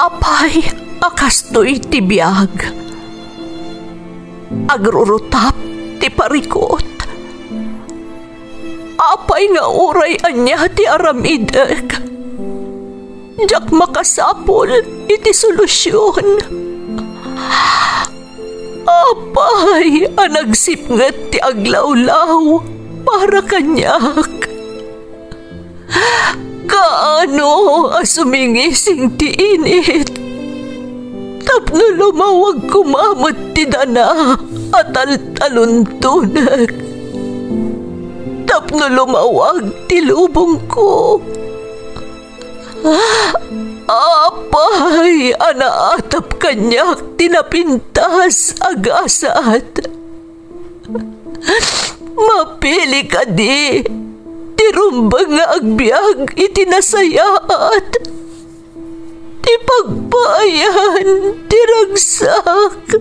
Apay, akastoy ti biyag. Agrurutap ti parikot. Apay nga uray anya ti aramidek. Jak makasapol iti solusyon. Apay, anagsipnget ti aglawlaw para kanyak. Kaano asumingising ti init. Tapno lumawag kumamot ti dana at taluntunak. Tapno lumawag ti lubong ko. Apay, anaatap kanyak tinapintas agasat. Mapili ka di, tirumbang nga agbyag itinasayaat. Ti pagpayan, tiragsak.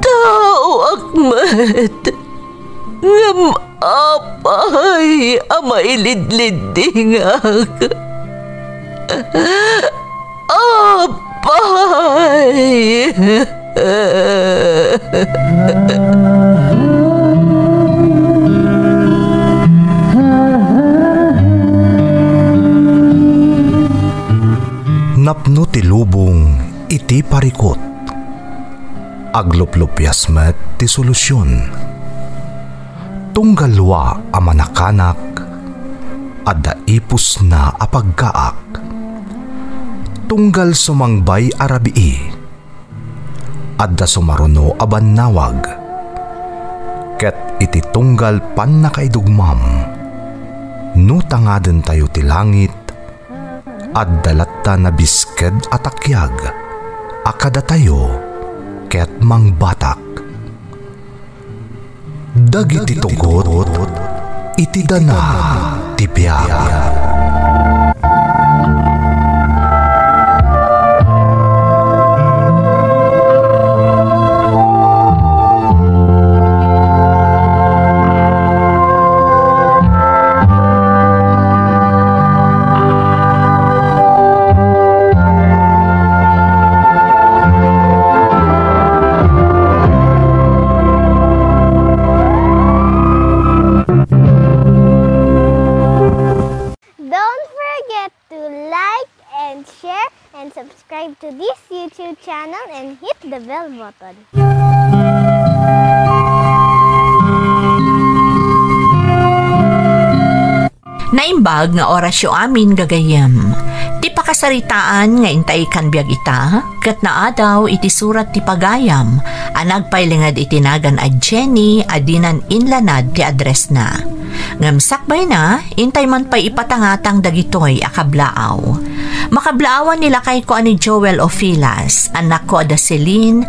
Tao akmat, ngam apay, amailidlidingak. Apay. Napno ti lubong iti parikot. Agluplupyas met ti solusyon. Tunggalwa a manakanak adda ipus na apagkaak. Tunggal sumangbay arabii adda sumaruno a bannawag. Ket iti tunggal pan nakaidugmam no tangaden tayo ti langit adda latta na bisked atakyag akada tayo ket mangbatak. Dagiti tugot iti dana ti biag. Subscribe to this YouTube channel and hit the bell button. Naimbag nga orasyo amin gagayem. Ti pakasaritaan nga intay kan biag ita, ket naadaw iti surat ti pagayam, anagpailingad itinagan a Jenny adinan inlanad ti address na. Ngamsakbay na, intay man pa'y ipatangatang dagitoy akablaaw. Makablaawan nila kay ko ani Joel Ofilas, anak ko ada Celine,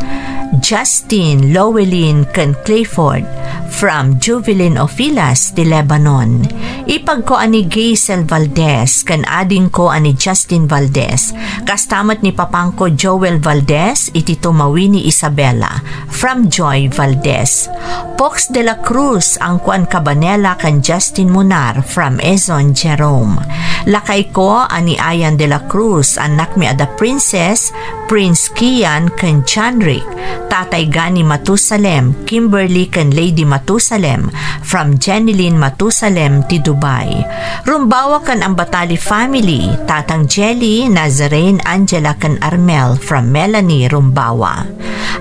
Justin, Lowelyn, ken Clayford, from Juvelin Ofilas ti Lebanon. Ipag ko ani Gaisel Valdez, ken ading ko ani Justin Valdez, kastamat ni papangko Joel Valdez, iti tumawi ni Isabela, from Joy Valdez. Pox de la Cruz, ang kuan Cabanela ken Justin Munar, from Ezon Jerome. Lakay ko ani Ayan de la Cruz, anak mi ada Princess, Prince Kian ken Chanrick, Tatay Gani Matusalem, Kimberly ken Lady Matusalem, from Jeneline Matusalem ti Dubai. Rumbawa kan ang Batali family, Tatang Jelly, Nazarene, Angela ken Armel, from Melanie Rumbawa.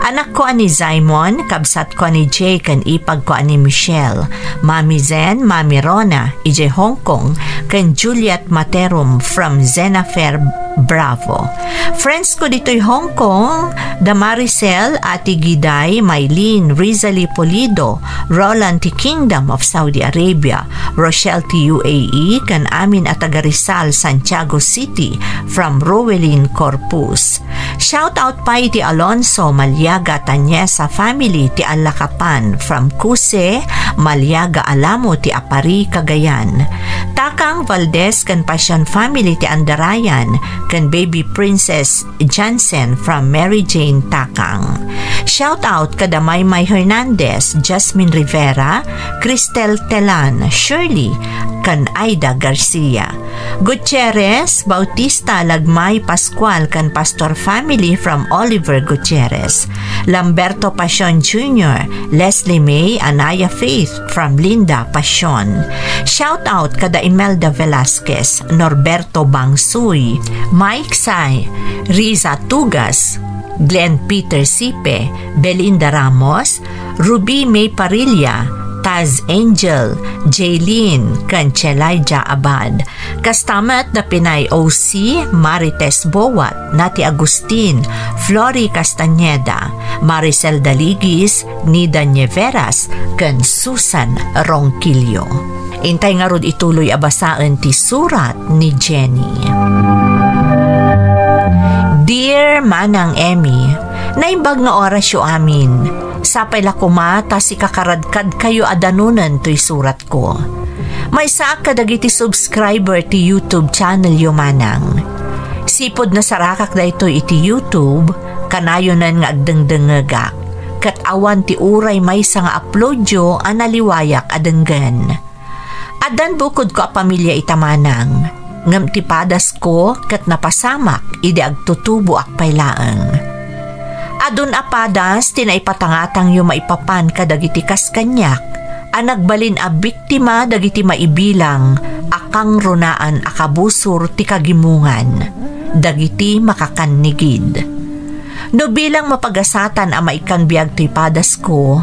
Anak ko ani Simon, kabsat ko ani Jay ken ipag ko ani Michelle, Mami Zen, Mami Rona, ije Hong Kong, ken Juliet Materum, from Zenafer Bravo. Friends ko dito'y Hong Kong, Damaricel, Ati Giday, Maylene, Rizali Polido, Roland ti Kingdom of Saudi Arabia, Rochelle ti UAE, kan amin at taga Rizal, Santiago City, from Rowelyn Corpus. Shout out pa ti Alonso, Malyaga, Tanyesa family ti Alakapan, from Cuse, Malyaga, Alamo ti Apari, Cagayan. Takang Valdez kan Passion family ti Andarayan, kan baby Princess Jansen from Mary Jane Takang. Shout out kada Maymay Hernandez, Jasmine Rivera, Cristel Telan, Shirley, kan Aida Garcia. Gutierrez Bautista Lagmay Pascual kan Pastor family from Oliver Gutierrez. Lamberto Pasion Jr., Leslie May Anaya Faith from Linda Pasion. Shout out kada Imelda Velasquez, Norberto Bangsuy, Mike Sai, Riza Tugas, Glenn Peter Sipe, Belinda Ramos, Ruby May Parilla, Taz Angel, Jaylene, Cancelaija Abad. Kastamat na Pinay OC, Marites Bowat, Nati Agustin, Flori Castañeda, Maricel Daligis, Nida Nieveras, kan Susan Ronquillo. Intay nga rod ituloy abasaan ti surat ni Jenny. Dear Manang Emmy, naimbag nga orasyo amin. Sapay la kumata si kakaradkad kayo adanunan to'y surat ko. May saak kadagiti subscriber ti YouTube channel yo manang. Sipod na sarakak da ito iti YouTube, kanayonan nga agdengdengagak. Kat awan ti uray may sa nga upload yo analiwayak adenggan. Adan bukod ko a pamilya itamanang. Ngam ti padas ko kat napasamak ide agtutubo akpay laeng. Adun apadas tinaipatangatang yu maipapan kadagiti kaskanyak, anagbalin a biktima dagiti maibilang, akang runaan akabusur ti kagimungan, dagiti makakannigid. No bilang mapagasatan a maikanbiag ti padas ko,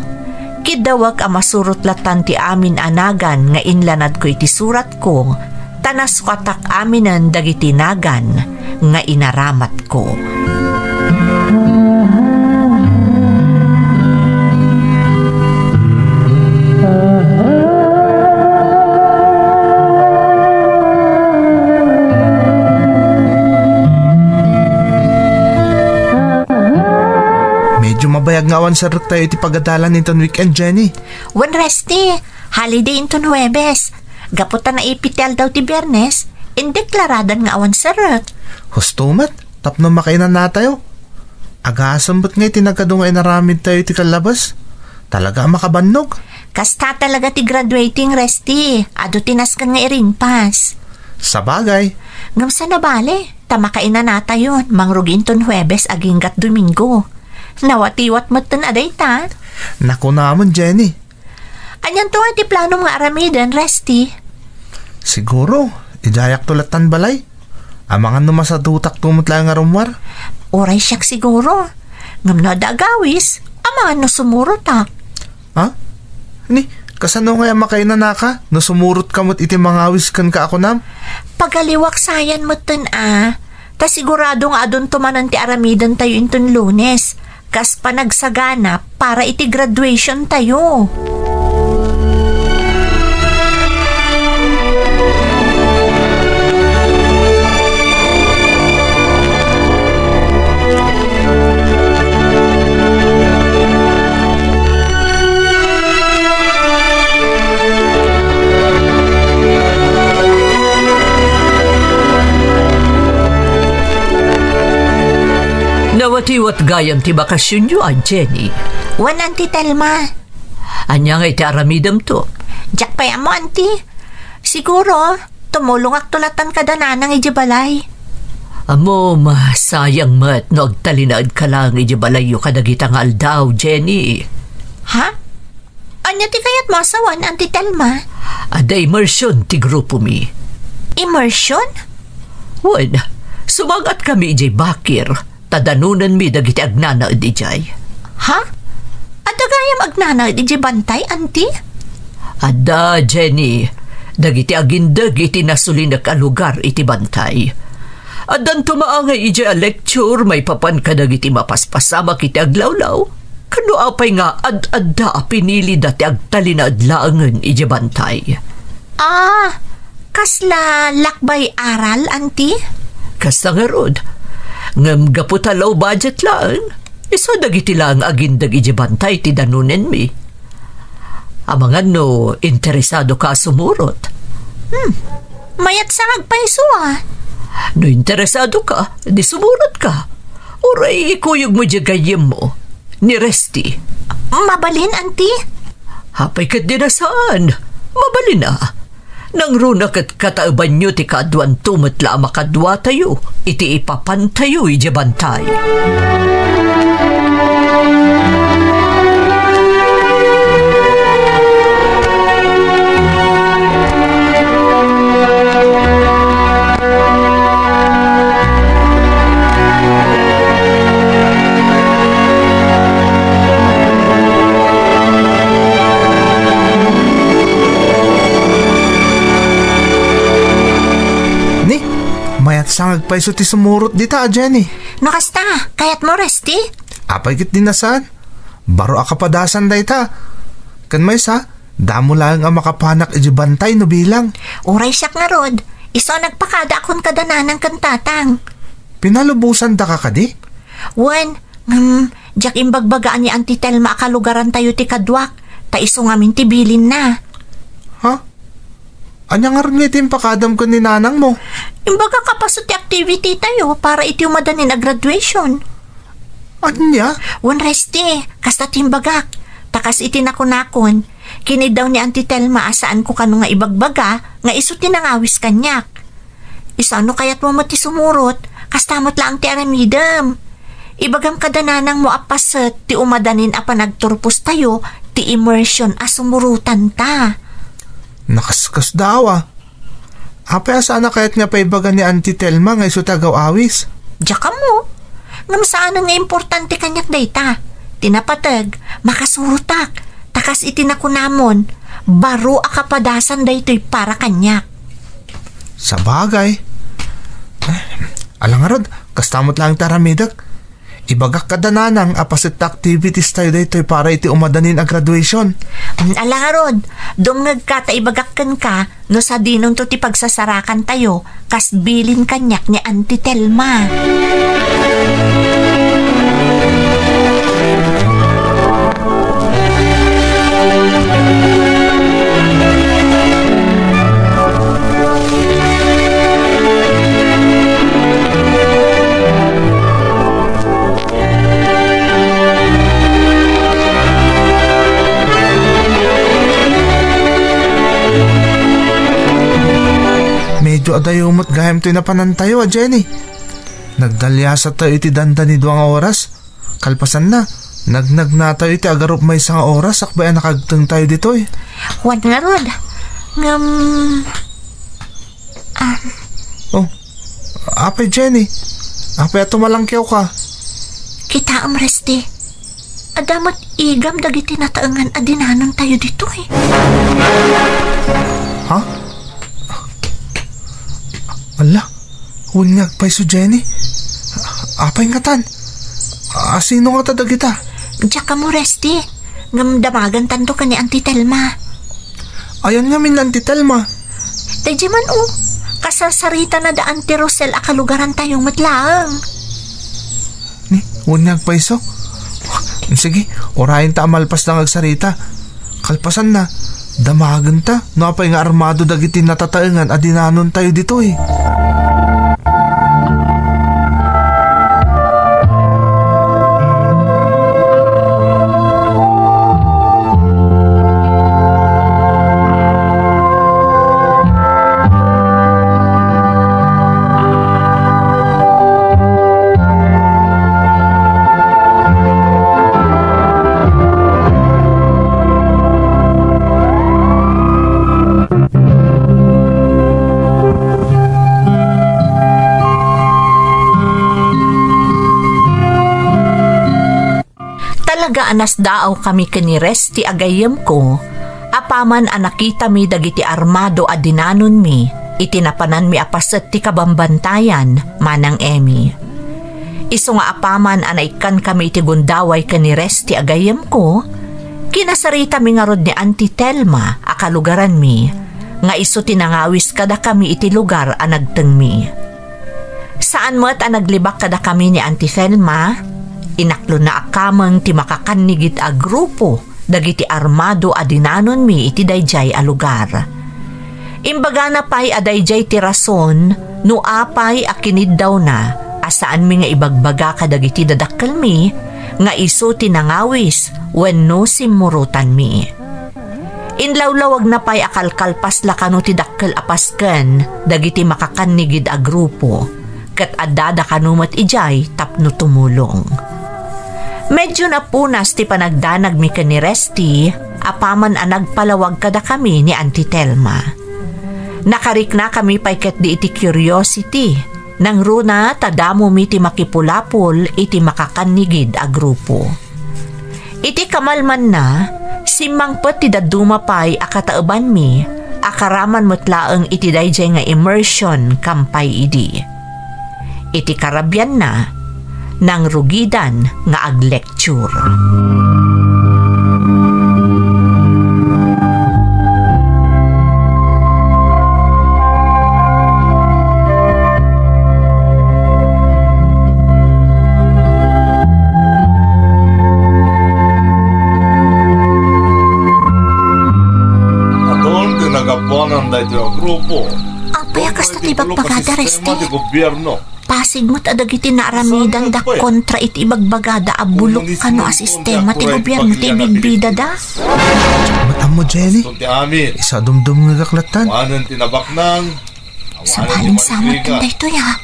kidawag a masurot-latan ti amin anagan nga inlanad ko iti surat ko, tanas katak aminan dagiti nagan nga inaramat ko. Medyo mabayag nga awan sarot tayo iti pagadalan niton weekend, Jenny. Wan resti, holiday inton Huwebes. Gaputan na ipitel daw ti Biyernes, indeklaradan nga awan sarot. Hustumat, tapno makainan na tayo. Agasambot nga itinagado nga inaramid tayo iti kalabas. Talaga makabannog. Kasta talaga ti graduating resti, ado tinas ka nga iringpas. Sabagay. Ngam sa nabale, tamakainan na tayo, mangrugin ton Huwebes aginggat Domingo. Nawatiwat mo ton aday ta? Naku naman, Jenny. Anyan to ti plano mga aramidan, Resti? Siguro, idayak tulatan balay. Amangan naman sa dutak tumutla nga rumwar. Oray siyak siguro. Ngam na dagawis, amangan no sumurot ha. Ha? Ni, kasano kaya makainan na ka? No sumurot ka mo't iti mangawis kan ka ako nam? Pagaliwak sayan mo ton ta sigurado nga adon tumanan ti aramidan tayo inton Lunes. Kas panagsagana para iti graduation tayo. Nawatiwat gayam ti bakasyon nyo, Jenny. Wan, Auntie Telma. Anya nga iti aramidam to? Diyak pa mo, Auntie. Siguro, tumulong ak tulatan kada nanang ijibalay. Amo, masayang mat no agtalinaad ka lang ijibalay yu kadagitang aldaw, Jenny. Ha? Anya ti kayat masawan, Auntie Telma? Ada immersion ti grupo mi. Immersion? Wan, sumagat kami ijay bakir. Tadanunan mi dagiti agnana ijay. Ha? Adagayam agnana ijay bantay, Auntie? Ada, Jenny. Dagiti agindag iti nasulinak a lugar iti bantay. Adan tumaangay ijay a lecture may papan ka dagiti mapaspasama kiti aglawlaw. Kano apay nga ad-adda pinili dati agtalina adlaangan ijay bantay. Kasla lakbay aral, Auntie? Kasta nga rod. Ngam gaputa low budget lang. Iso dagiti lang agindag ijay bantay ti danunen mi. Amangan no, interesado ka sumurot. Mayat sangag pa iso No interesado ka, di sumurot ka. Uray ikuyog mo diyagayim mo. Ni Resti. Mabalin, Auntie? Hapay ka din na saan? Mabalin na. Nang runak at katauban nyo ti kaadwan tumatla makadwa tayo, iti ipapantayo ijabantay. Mayat sangag pa iso ti sumurot dita, Jenny. Nakasta, kayat mo, Resty? Apay kit dinasan. Baro akapadasan da ita. Kan may sa, damo lang ang makapanak ijibantay no bilang. Uray siyak nga rod. Iso nagpakada akong kadananang kantatang. Pinalubusan da ka kadi? Wen, jak imbagbagaan ni Auntie Telma akalugaran tayo ti kadwak. Ta iso ngamin ti bilin na. Ha? Anya nga rin itim pakadam ko ni nanang mo? Imbaga kapasot ti activity tayo para iti umadanin a graduation. Anya? Wen Resty, kasta timbagak. Takas iti nakunakon. Kinid daw ni Auntie Telma asaan ko kano nga ibagbaga nga iso tinangawis kanyak. Isano kayat mo mati sumurot, kastamot lang ti aramidam. Ibagam kadananang mo apaset ti umadanin a panagturpos tayo ti immersion a sumurutan ta. Nakaskas daw ah. Apay asana kayat nga paibaga ni Auntie Telma nga iso tagaw awis? Diyaka mo. Ngam saan nga importante kanyak dayta. Tinapatag, makasurutak, takas itinakunamon, baro akapadasan daytoy para kanyak. Sa bagay. Alangarod, kastamot lang taramidak. Ibagak kadananang apasit activities tayo daytoy para iti umadanin a graduation. Alangarod, dumngag ka ta ibagakkan ka no sa dinong to ti pagsasarakan tayo kas bilin kanyak ni Auntie Telma. Medyo adayumot gayam to'y napanantayo, Jenny. Nagdalyasa tayo iti danda ni duwang oras. Kalpasan na. Nagnag na tayo iti agarup may isang oras. Akbaya nakagtang tayo dito'y. Huwag nga rod. Oh, apay Jenny. Apay tumalangkyaw ka. Kita am Resty. Adamat igam dagiti nataangan adinanon tayo dito'y. Ha? Ala, hunyag pa iso Jenny. Apay nga tan. Sino nga tadag kita? Diyaka mo Resty. Ngamdamagan tanto ka ni Auntie Telma. Ayan nga min Auntie Telma. Dayji man kasasarita na da Auntie Rosel akalugaran tayong matlaang. Ni, hunyag pa iso. Sige, orahin ta amalpas na agsarita. Kalpasan na. Damagan ta, no apay nga armado dagiti natataengan adinanon tayo dito eh. Anas daaw kami kani Resty agayem ko, apaman anakita mi dagiti armado adinanon mi, itinapanan mi apaset ti kabambantayan, manang Emmy. Iso nga apaman anaikan kami iti gundaway kani Resty agayem ko, kinasarita mi nga rod ni Auntie Telma akalugaran mi, nga iso tinangawis kada kami iti lugar anagteng mi. Saan mo't anaglibak kada kami ni Auntie Telma, inaklo na akamang ti makakanigit a grupo dagiti armado adinanon mi iti dayjay a lugar. Imbaga na pay adayjay ti rason no apay akinid daw na asaan mi nga ibagbaga kadagiti dadakkel mi nga iso tinangawis wenno simurutan mi. Inlawlawag na pa'y akalkalpas lakano ti dakkel apasken dagiti makakanigid a grupo ket addada kanumat ijay tapno tumulong. Medyo napunas ti panagdanag mi ken ni Resty apaman a nagpalawag kada kami ni Auntie Telma. Nakarik na kami pa'y ket di iti curiosity nang runa tadamo mi ti makipulapol iti makakanigid a grupo. Iti kamalman na simmangpet ti dadumapay akataeban mi akaraman mutlaeng iti dayjay nga immersion kampay idi. Iti karabyan na nang rugidan nga ag-lecture. Dahil yung grupo. Apay akas na tibagbagada, Resty. Gobyerno. Pasig mo't adagiti na aramidan da kontra iti ibagbagada abulok kano a sistema ti gobyerno ti bigbida da. Ba't mo, Jenny? Isa dumdum nga gaklatan. Wanan tinabak nang. Sa baling samot tanda ito ya.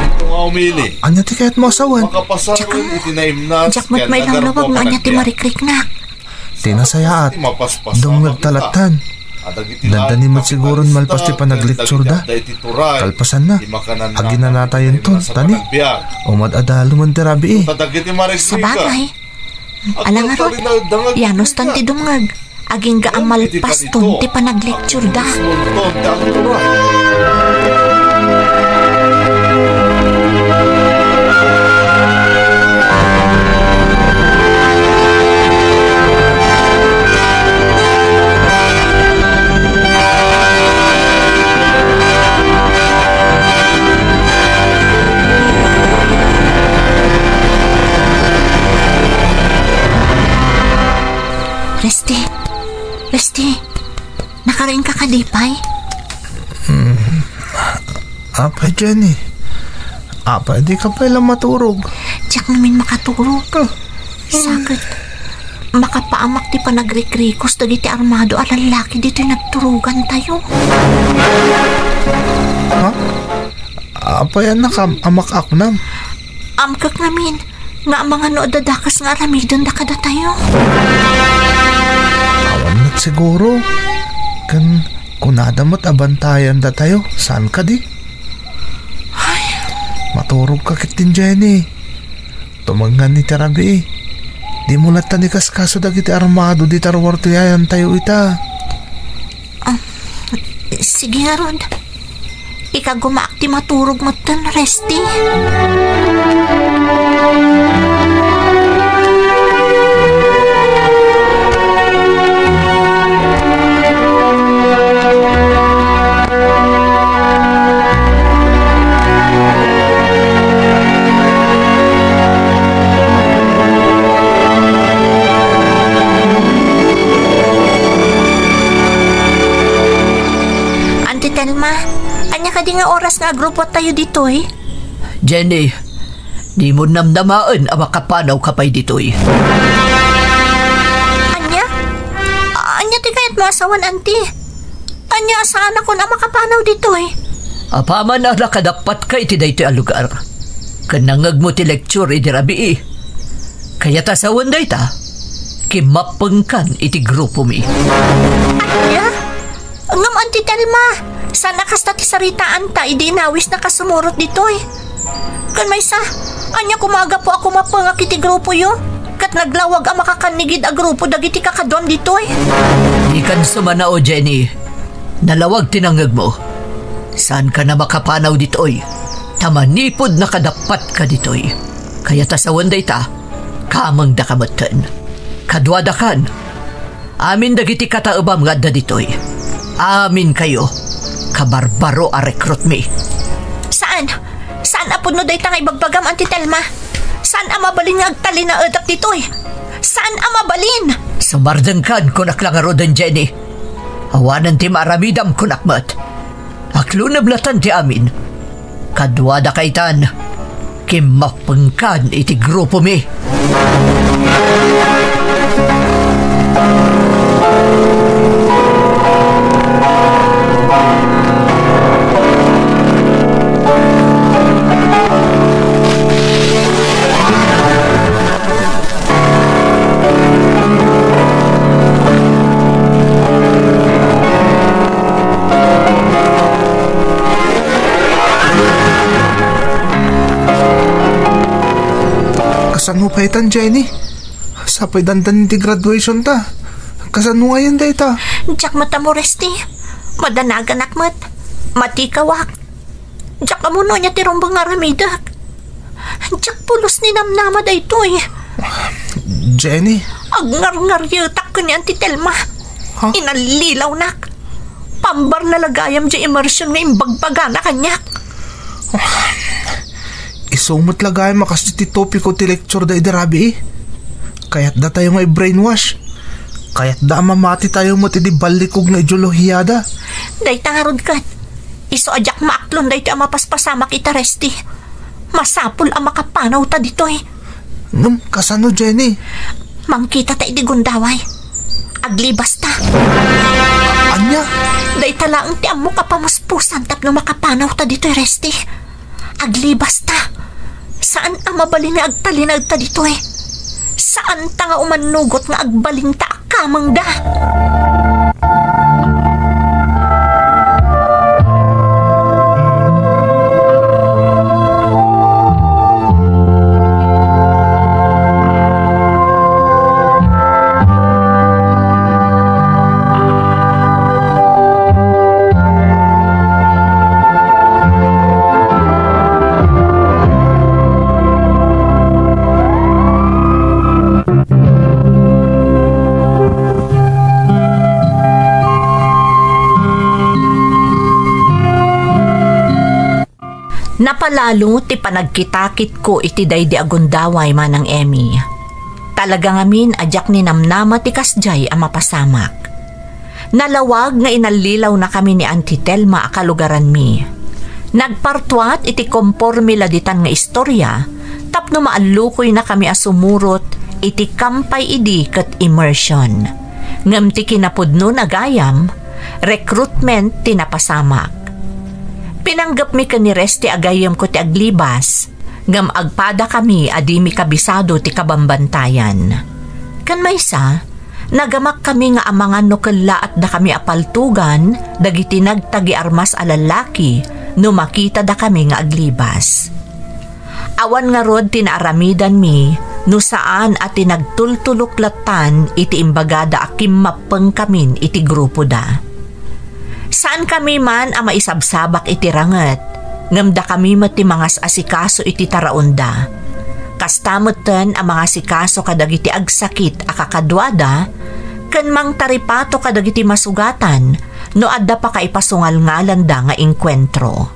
Ito nga umili. Anya ti kaya't mo asawan? Makapasawan iti naimnas. Jak mo't may lawlawag nga anya ti marikrik na. Tinasayaat. Dumngag talatan. Dandanin mo siguro malpas ti panaglecture da. Kalpasan na. Agi na natayin to, tani. Umad adalo man ti rabi eh. Sa bagay. Alang arot, yanos tan ti dumngag. Aging gaang malpas ton ti panaglecture da. Resty, nakarain ka kadipay? Apay, Jenny. Apay, di ka pala maturog. Diyak namin makaturog. Sakit. Makapaamak ti panagrikrikos dagiti armado a lalaki dito nagturugan tayo. Ha? Apay, anak, amak aknam. Amkak namin, nga mga no dadakas nga aramidon da kada tayo. Awan siguro. Kunada mo't abantayan da tayo. Saan ka di? Ay. Maturog ka kitin, Jenny. Tumangan ni Tarabi. Di mo latan ni kaskaso dagiti armado di tarwarto yayan tayo ita. Sige nga ron. Ika gumaakti maturog mo tan, Resty. Telma, anya ka di nga oras nga grupo tayo dito eh? Jenny, di mo namnamaan ang makapanaw kapay dito eh. Anya? Anya ti kayat mo asawan, Auntie? Anya asaan ako na makapanaw dito eh? Apaman na nakadapat ka iti dayto ang lugar. Kanangag mo ti lecture iti rabi eh. Kaya tasawan day ta, kimapengkan iti grupo mi. Anya? Ngam, Auntie Telma, sana kasta ti saritaan ta, idi inawis na kasumurot dito eh. Kan may sa, anya kumaga po ako mapangak iti grupo yo. Kat naglawag ang makakanigid a grupo dagiti kakadon dito eh. Di kan sumanao, Jenny. Nalawag tinangag mo. Saan ka na makapanaw dito eh? Tamanipod na kadapat ka dito eh. Kaya tasawan day ta, kamang dakamatan. Kadwadakan. Amin dagiti kataubam nga da dito eh. Amin kayo, kabarbaro a recruit me. Saan? Saan apod no day tangay bagbagam, Auntie Telma? Saan ang mabalin nga agtali na edap dito eh? Saan ang mabalin? Sumardangkan kunak lang arodan, Jenny. Awanan ti maramidam kunakmat. Aklo na blatan ti amin. Kadwada kaitan, kimapengkan iti grupo me. Kasan mo paitan, Jenny? Sapay dandan ti graduation ta. Kasan mo ngayon day ta? Jak mata mo, Resti. Madanagan akmat. Matikawak. Jak amuno niya tirombang aramidak. Jak pulos ni namnama day to eh. Jenny? Agngar-ngar yutak ko ni Auntie Telma. Ha? Inalilaw nak. Pambar na lagayam di immersion nga imbagbaga na kanyak. Isumot lagay makas ti topic ko ti lecture da idarabi eh. Kaya't da tayo nga i-brainwash. Kaya't da mamati tayo mo ti di balikog na ideolohiyada. Day tangarod kat. Iso ajak maaklon day ti amapaspasama kita, Resti. Masapul ang makapanaw ta dito eh. Kasano, Jenny? Mangkita ta idigundaway. Aglibas ta. Anya? Day talaang ti amo kapamuspusan tapno makapanaw ta dito eh, Resti. Aglibas ta. Saan ang mabalin na agtalinag ta dito eh? Saan ta nga umanugot nga agbalin ta akamang da? Napalalo ti panagkitakit ko iti daydi agundaway manang Emmy. Talaga ngamin ajak ni namnama ti kasjay ang mapasamak. Nalawag nga inalilaw na kami ni Auntie Telma akalugaran mi. Nagpartuat iti komporme laditan nga istorya tapno maalukoy na kami asumurot iti kampay idi ket immersion. Ngem ti kinapudno nagayam recruitment ti napasamak. Pinanggap mi ka ni Resti agayam ko ti aglibas, ngam agpada kami adi mi kabisado ti kabambantayan. Kan maysa, nagamak kami nga amangan no kalaat da kami apaltugan, dagiti nagtagi armas alalaki, no makita da kami nga aglibas. Awan nga rod tinaaramidan mi, no saan at tinagtultuluklatan iti imbagada akim mapeng kamin iti grupo da. Saan kami man ang maisabsabak iti ranget, ngamda kami mati mga asikaso iti taraunda. Kastamutan ang mga asikaso kadagiti agsakit akakadwada, kan mang taripato kadagiti masugatan, no adda pa kaipasungal ngalan da nga inkwentro.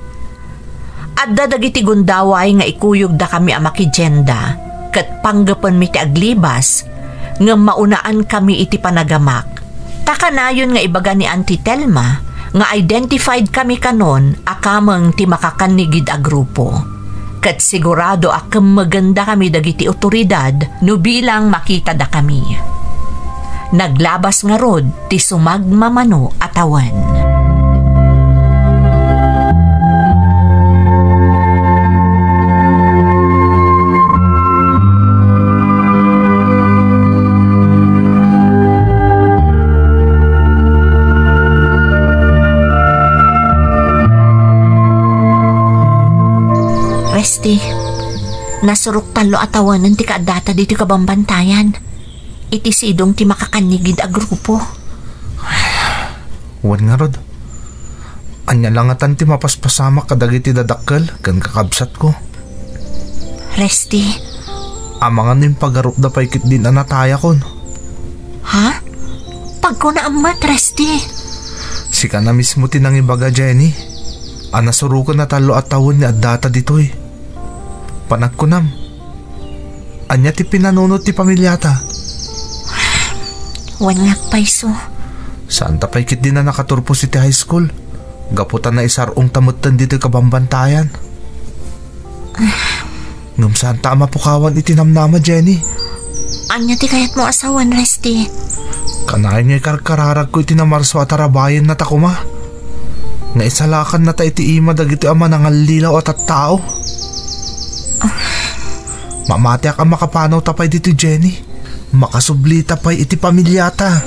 Adda dagiti gundaway nga ikuyog da kami ang makijenda, kat panggapan mi ti aglibas, nga maunaan kami iti panagamak. Takanayon nga ibaga ni Auntie Telma, nga identified kami kanon akamang ti makakanigid a grupo. Kat sigurado akam maganda kami dagiti otoridad no bilang makita da kami. Naglabas nga rod ti sumagmamano atawan. Resti, nasurok talo atawanan ti kaadata dito kabambantayan. Iti sidong ti makakanigid a grupo. Wan nga rod. Anya langatan ti mapaspasama kadagiti dadakkel kan kakabsat ko. Resti. Amangan nin pagarup da paikit din anataya kon. Ha? Pag ko na amat, Resti. Sika na mismo tinangibaga, Jenny. Anasurukan na talo atawon ni adata ditoy. Panagkunam. Anya ti pinanunod ti pamilyata. Wanyak paiso. Saan ta paikit din na nakaturpo si ti high school? Gaputan na isarong tamutan dito kabambantayan. Ngam saan ta mapukawan itinamnama, Jenny? Anya ti kayat mo asawan, Resti? Kanayan ngay karkararag ko iti namarso at arabayan na takuma. Nga isalakan na ta iti ima dagiti ama nangallilaw at tao. Mamati ka makapanaw tapay dito Jenny. Makasubli tapay iti pamilyata.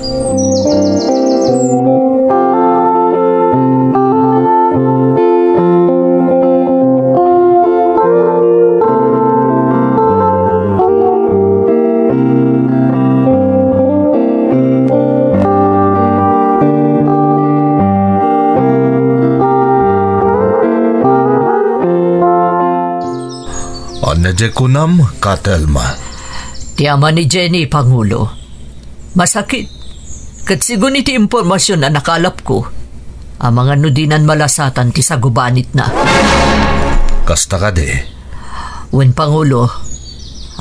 Nadya kunam, Katelma. Ti ama ni Jenny, Pangulo. Masakit. Kat sigun iti impormasyon na nakalap ko, ang mga nudinan malasatan ti sagubanit na. Kasta ka de. Wen Pangulo,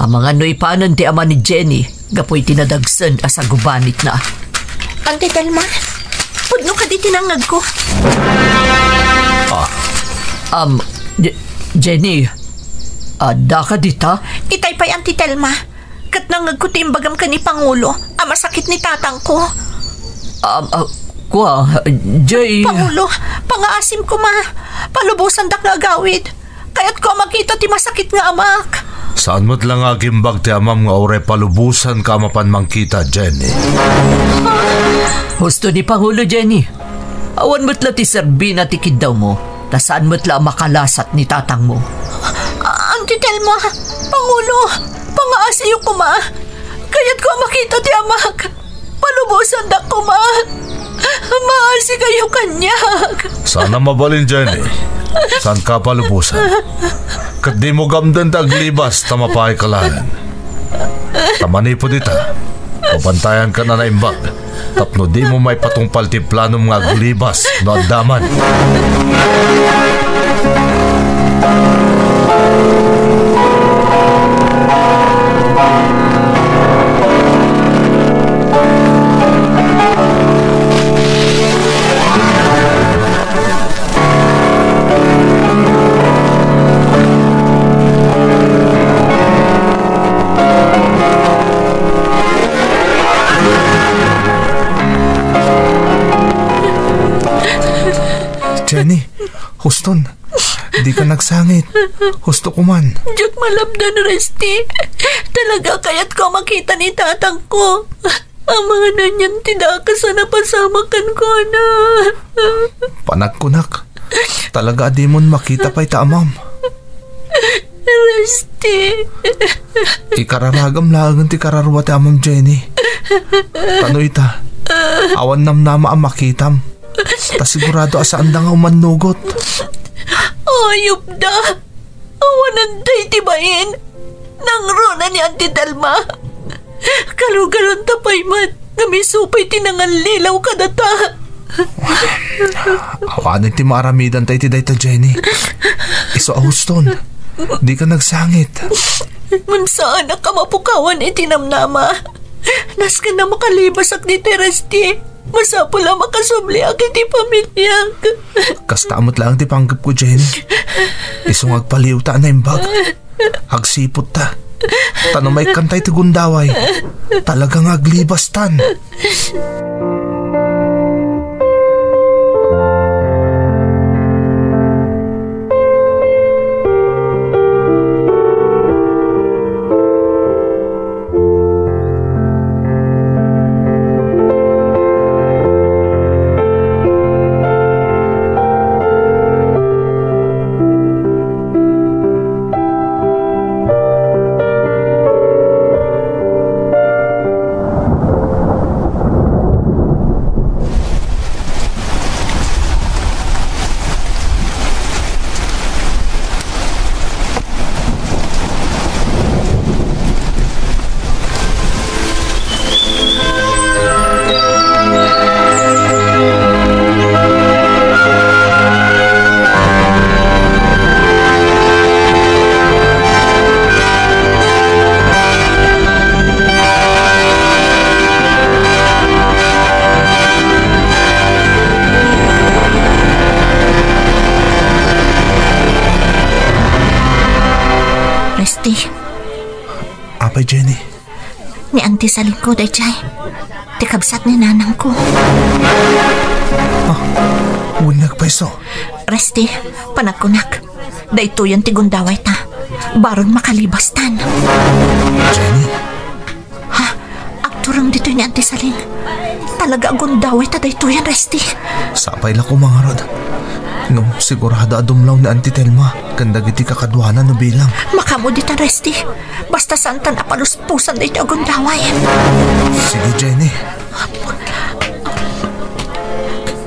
ang mga nuipanan ti ama ni Jenny, gapoy tinadagsan as sagubanit na. Ante Telma, pudno ka di tinangag ko. Jenny, ada ka dita? Itay pa'y Auntie Telma. Kat nangag ko timbagam ka ni Pangulo. Masakit ni tatang ko. Jay... Pangulo, pangaasim ko ma. Palubusan dak nga agawid. Kaya't ko makita ti masakit nga amak. Saan mo't lang agimbag ti amam nga ore palubusan ka mapan mangkita, Jenny? Husto ni Pangulo, Jenny. Awan mo't la ti serbina ti kiddaw mo. Tasaan mo't la makalasat ni tatang mo. Auntie Telma, Pangulo, pangaasiyo ko ma. Kaya't ko makita ti amak. Palubusan dak ko ma. Maasi kayo kanyak. Sana mabalin, Jenny. Saan ka palubusan? Kat di mo gamdan taglibas tamapay kalahan. Tamani po dita. Papantayan ka na naimbag. Tapno di mo may patungpal ti plano mga glibas no daman. Jenny, huston. Di ka nagsangit. Husto ko man. Diyok malabdan, Resti. Talaga kaya't ko makita ni tatang ko. Ang mga nanyan tidaka sa napasamakan ko na. Panagkunak. Talaga di mo makita pa'y taamam. Resti. Ikararagam lagang ti kararwa ti amam, Jenny. Tano ita? Awan namnama ang makitam. Ta sigurado asaan da nga umanugot. Ayop da. Awanan day tibayin. Nangruna ni Auntie Telma. Kalugaran tapay man. Namisupay tinanganlilaw ka data. Awanin ti maaramidan tayo ti dayta, Jenny. Iso ahuston. Di ka nagsangit. Mansaan na ka mapukawan itinamnama. Nas ka na makalibas ak ni Teresti. Masapula makasubli ak iti pamilya. Kasta amot lang ti panggap ko, Jenny. Isong agpaliw ta na imbag. Agsipot ta. Tanong may kantay ti gundaway. Talagang aglibas tan. Resti. Apay, Jenny. Ni Auntie sa likod ay chay. ti kabsat ni nanang ko. Unag paiso. Resti, panagkunak. Dahito yan ti gundaway ta. Baron makalibastan. Jenny, Agturang dito ni Auntie Saling. Talaga gundaway ta dahito yan, Resti. sapay la ko mga rod. Ngam sigurado adumlaw ni Auntie Telma. Ganda giti kakadwana no bilang. Makamuditan, Resti. Basta santan apaluspusan dahito ang gundaway. Sige, Jenny.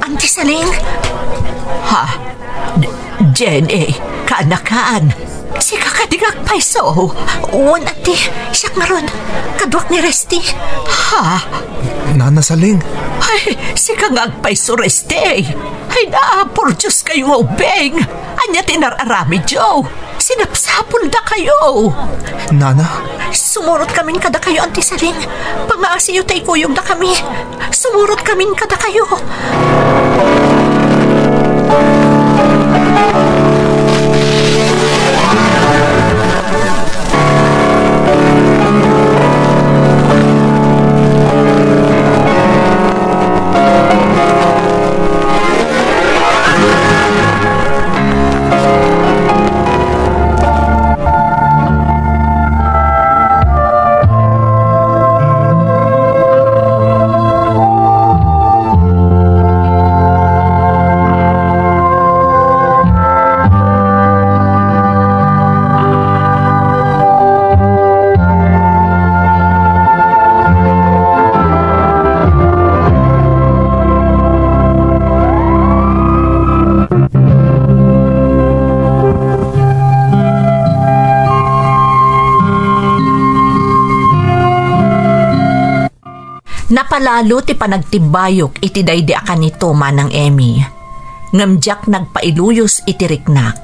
Auntie Saling, Jenny, kaanakaan. si kakadigak paiso. Uwan ati, siyak nga ron. Kadwak ni Resti. Nana Saling. Ay, si kangagpaiso Resti. Ay, naapor Diyos kayo nga ubeng. Anya tinararami, Joe. Sinapsapol da kayo. Nana. Sumurot kamin kada kayo, Auntie Saling. Pangaasiyo tay kuyog da kami. Sumurot kamin kada kayo. Napalalo ti panagtibayok iti daydi akan nito manang Emmy. Ngamjak nagpailuyos iti riknak.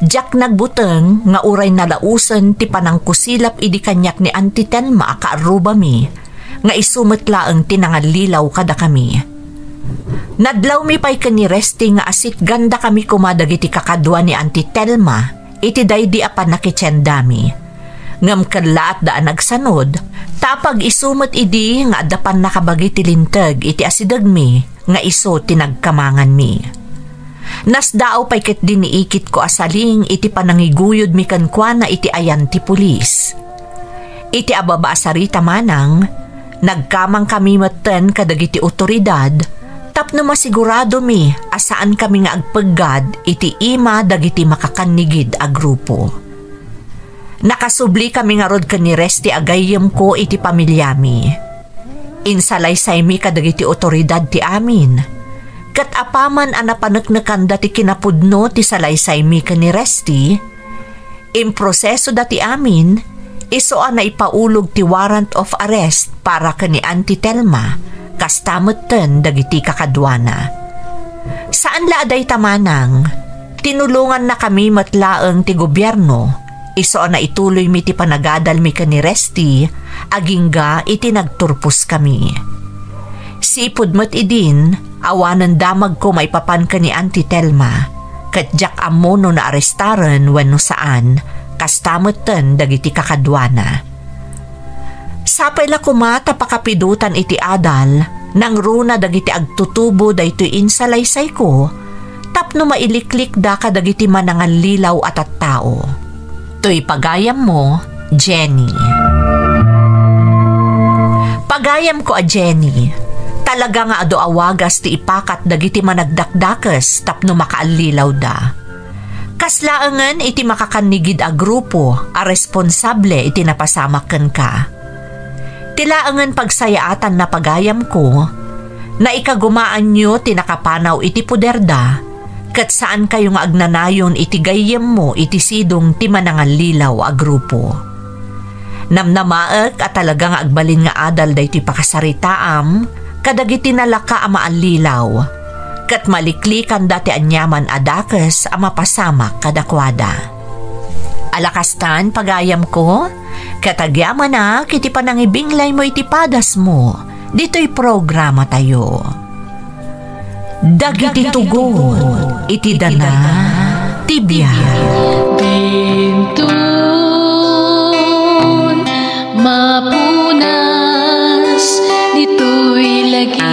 Jak nagbuteng nga uray nalausen ti panangkusilap idi kanyak ni Auntie Telma akaaruba mi nga isumetlaeng tinangalilaw kada kami. Nadlaw mi pay ken ni Resti nga asit ganda kami kumadag iti kakadwa ni Auntie Telma iti daydi apan nakitsendami. Ngam kadlaat daan nagsanod, tapag isumet idi nga adapan nakabagi ti linteg iti asidag mi, nga iso tinagkamangan mi. Nasdaaw pay ket diniikit ko asaling iti panangiguyod mi kankwana iti ayan ti pulis. Iti ababa asarita manang, nagkamang kami maten kadag iti otoridad, tapno masigurado mi asaan kami nga agpaggad iti ima dagiti makakanigid a grupo. Nakasubli kami nga rod ni Resti agayem ko iti pamilyami. Insalaysay mi kadagiti otoridad ti amin. Kat apaman anapaneknekan dati kinapudno ti salaysay mi ni Resti, improseso dati amin, iso na ipaulog ti warrant of arrest para kani Auntie Telma, kastameten dagiti kakadwana. Saan laaday tamanang, tinulungan na kami matlaeng ti gobyerno, iso na ituloy mi ti panagadal mi ni Resti, agingga iti nagturpos kami. Sipud met idin, awanan damag ko maipapan ka ni Auntie Telma, kat jak amono na arestaren wenno saan, kastameten dagiti kakadwana. Sapay la kumata pakapidutan iti adal, nang runa dagiti agtutubo daytoy insalaysay ko, tapno mailiklik da ka dagiti manangan lilaw at tao. To'y pagayam mo, Jenny. Pagayam ko a Jenny. Talaga nga ado awagas ti ipakat dagiti managdakdakes tapno makaalilaw da. Kaslaangan iti makakanigid a grupo a responsable iti napasamaken ka. Tilaangan pagsayaatan na pagayam ko na ikagumaan nyo ti nakapanaw iti puderda kat saan kayo nga agnanayon iti gayem mo iti sidong ti manangalilaw a grupo. Namnamaek at talagang agbalin nga adal da iti pakasaritaam kadagiti nalaka a maalilaw kat maliklikan dati anyaman adakes a mapasamak kadakwada. Alakastan pagayam ko, katagyaman na kiti panangibinglay mo iti padas mo, dito'y programa tayo. Dagiti tugon iti dana tibiyag. Bintun mapunas dito ako'y lagi